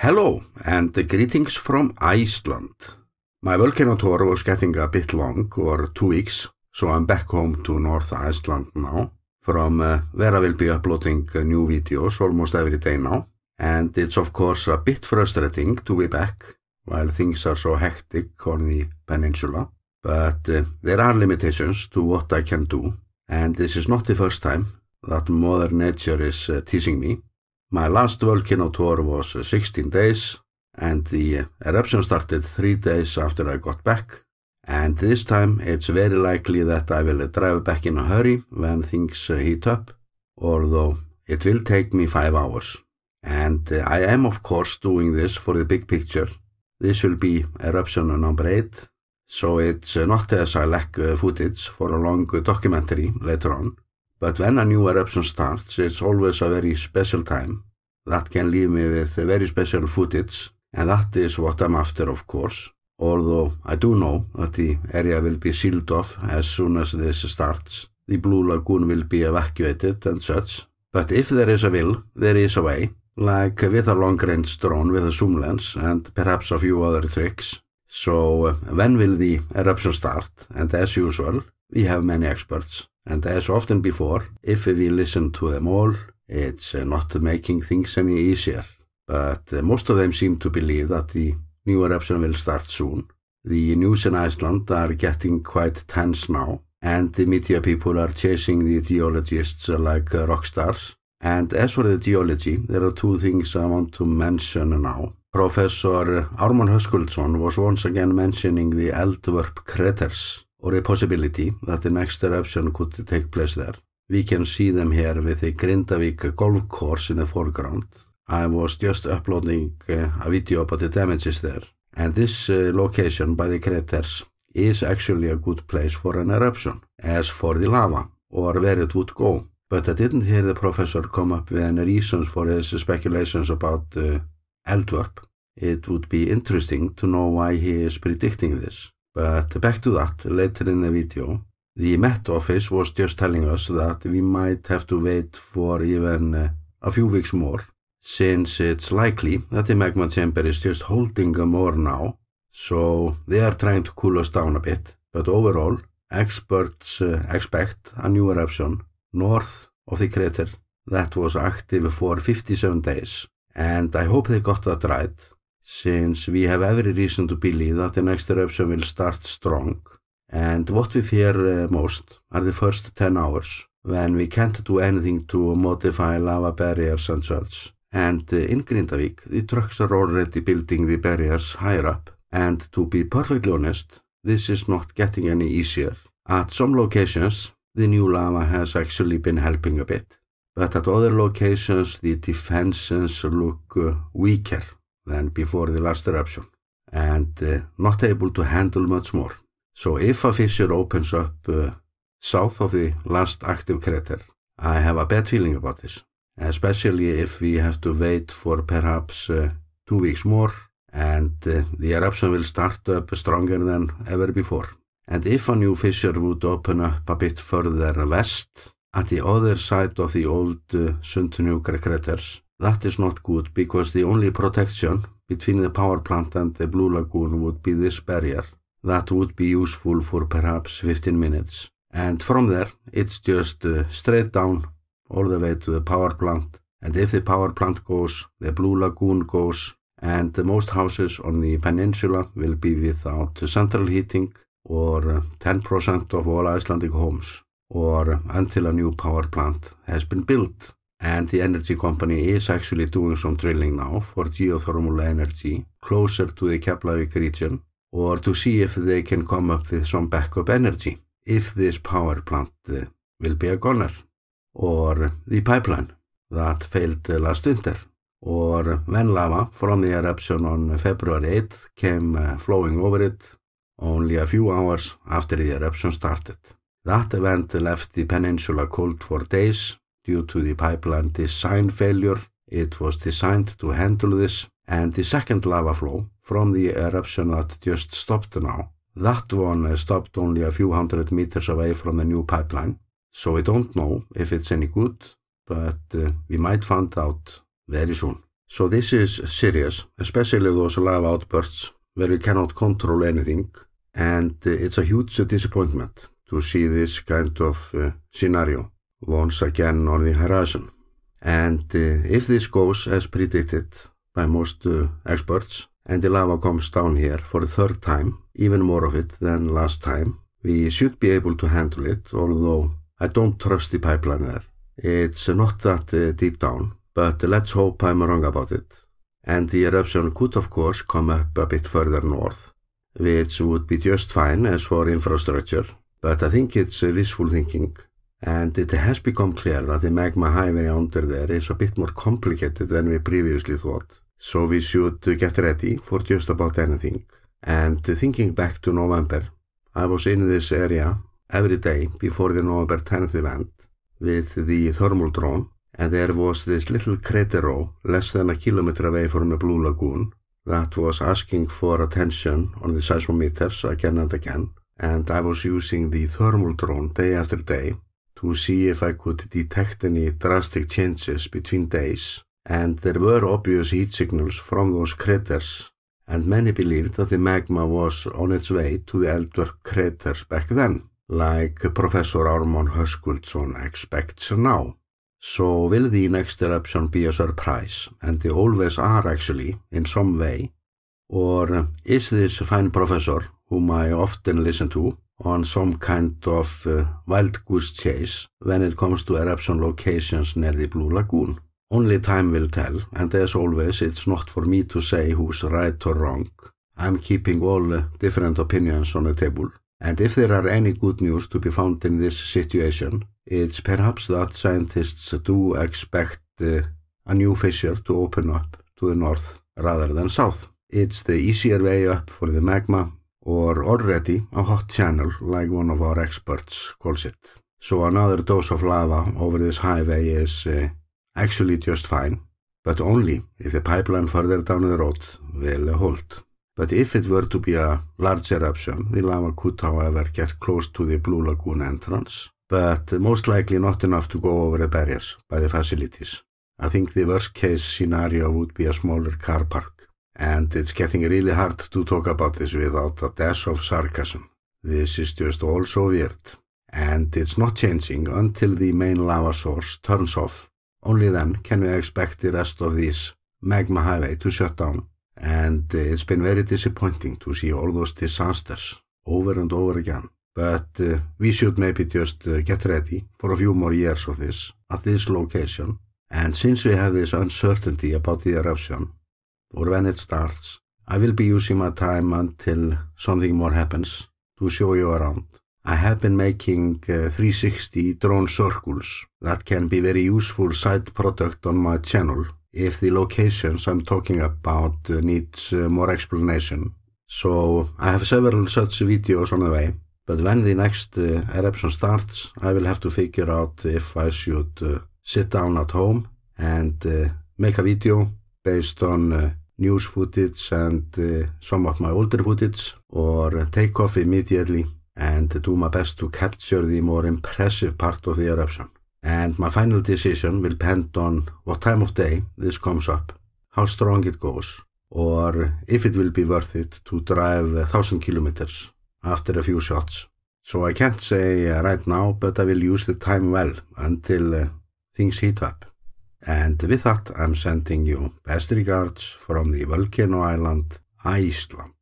Hello and greetings from Iceland. My volcano tour was getting a bit long, or 2 weeks, so I'm back home to North Iceland now, from where I will be uploading new videos almost every day now. And it's of course a bit frustrating to be back while things are so hectic on the peninsula. But there are limitations to what I can do, and this is not the first time that Mother Nature is teasing me. My last volcano tour was 16 days, and the eruption started 3 days after I got back. And this time it's very likely that I will drive back in a hurry when things heat up, although it will take me 5 hours. And I am of course doing this for the big picture. This will be eruption number 8, so it's not as I lack footage for a long documentary later on. But when a new eruption starts, it's always a very special time that can leave me with very special footage, and that is what I'm after, of course. Although I do know that the area will be sealed off as soon as this starts. The Blue Lagoon will be evacuated and such. But if there is a will, there is a way, like with a long-range drone with a zoom lens and perhaps a few other tricks. So when will the eruption start? And as usual, we have many experts. And as often before, if we listen to them all, it's not making things any easier. But most of them seem to believe that the new eruption will start soon. The news in Iceland are getting quite tense now, and the media people are chasing the geologists like rock stars. And as for the geology, there are 2 things I want to mention now. Professor Ármann Höskuldsson was once again mentioning the Eldvörp craters, or the possibility that the next eruption could take place there. We can see them here with the Grindavík golf course in the foreground. I was just uploading a video about the damages there, and this location by the craters is actually a good place for an eruption, as for the lava, or where it would go. But I didn't hear the professor come up with any reasons for his speculations about Eldvörp. It would be interesting to know why he is predicting this. But back to that, later in the video, the Met Office was just telling us that we might have to wait for even a few weeks more, since it's likely that the magma chamber is just holding more now, so they are trying to cool us down a bit. But overall, experts expect a new eruption north of the crater that was active for 57 days, and I hope they got that right, since we have every reason to believe that the next eruption will start strong. And what we fear most are the first 10 hours, when we can't do anything to modify lava barriers and such. And in Grindavík, the trucks are already building the barriers higher up. And to be perfectly honest, this is not getting any easier. At some locations, the new lava has actually been helping a bit. But at other locations, the defenses look weaker than before the last eruption, and not able to handle much more. So if a fissure opens up south of the last active crater, I have a bad feeling about this, especially if we have to wait for perhaps 2 weeks more, and the eruption will start up stronger than ever before. And if a new fissure would open up a bit further west, at the other side of the old Sundhnúkar craters, that is not good, because the only protection between the power plant and the Blue Lagoon would be this barrier. That would be useful for perhaps 15 minutes. And from there, it's just straight down all the way to the power plant. And if the power plant goes, the Blue Lagoon goes, and most houses on the peninsula will be without central heating, or 10% of all Icelandic homes, or until a new power plant has been built. And the energy company is actually doing some drilling now for geothermal energy closer to the Keflavík region, or to see if they can come up with some backup energy if this power plant will be a goner, or the pipeline that failed last winter, or when lava from the eruption on February 8th came flowing over it only a few hours after the eruption started. That event left the peninsula cold for days due to the pipeline design failure. It was designed to handle this, and the second lava flow from the eruption that just stopped now, that one stopped only a few hundred meters away from the new pipeline. So we don't know if it's any good, but we might find out very soon. So this is serious, especially those lava outbursts where you cannot control anything, and it's a huge disappointment to see this kind of scenario once again on the horizon. And if this goes as predicted by most experts, and the lava comes down here for the third time, even more of it than last time, we should be able to handle it, although I don't trust the pipeline there. It's not that deep down, but let's hope I'm wrong about it. And the eruption could of course come up a bit further north, which would be just fine as for infrastructure, but I think it's wishful thinking. And it has become clear that the magma highway under there is a bit more complicated than we previously thought. So we should get ready for just about anything. And thinking back to November, I was in this area every day before the November 10th event with the thermal drone, and there was this little crater row less than a kilometer away from the Blue Lagoon that was asking for attention on the seismometers again and again, and I was using the thermal drone day after day to see if I could detect any drastic changes between days, and there were obvious heat signals from those craters, and many believed that the magma was on its way to the Eldvörp craters back then, like Professor Ármann Höskuldsson expects now. So will the next eruption be a surprise, and they always are actually, in some way, or is this fine professor, whom I often listen to, on some kind of wild goose chase when it comes to eruption locations near the Blue Lagoon? Only time will tell, and as always, it's not for me to say who's right or wrong. I'm keeping all different opinions on the table, and if there are any good news to be found in this situation, it's perhaps that scientists do expect a new fissure to open up to the north rather than south. It's the easier way up for the magma, or already a hot channel, like one of our experts calls it. So another dose of lava over this highway is actually just fine, but only if the pipeline further down the road will hold. But if it were to be a large eruption, the lava could however get close to the Blue Lagoon entrance, but most likely not enough to go over the barriers by the facilities. I think the worst case scenario would be a smaller car park. And it's getting really hard to talk about this without a dash of sarcasm. This is just all so weird. And it's not changing until the main lava source turns off. Only then can we expect the rest of this magma highway to shut down. And it's been very disappointing to see all those disasters over and over again. But we should maybe just get ready for a few more years of this at this location. And since we have this uncertainty about the eruption, or when it starts, I will be using my time until something more happens to show you around. I have been making 360 drone circles that can be very useful side product on my channel if the locations I'm talking about needs more explanation. So I have several such videos on the way, but when the next eruption starts, I will have to figure out if I should sit down at home and make a video based on news footage and some of my older footage, or take off immediately and do my best to capture the more impressive part of the eruption. And my final decision will depend on what time of day this comes up, how strong it goes, or if it will be worth it to drive 1,000 kilometers after a few shots. So I can't say right now, but I will use the time well until things heat up. And with that, I'm sending you best regards from the volcano island, Iceland.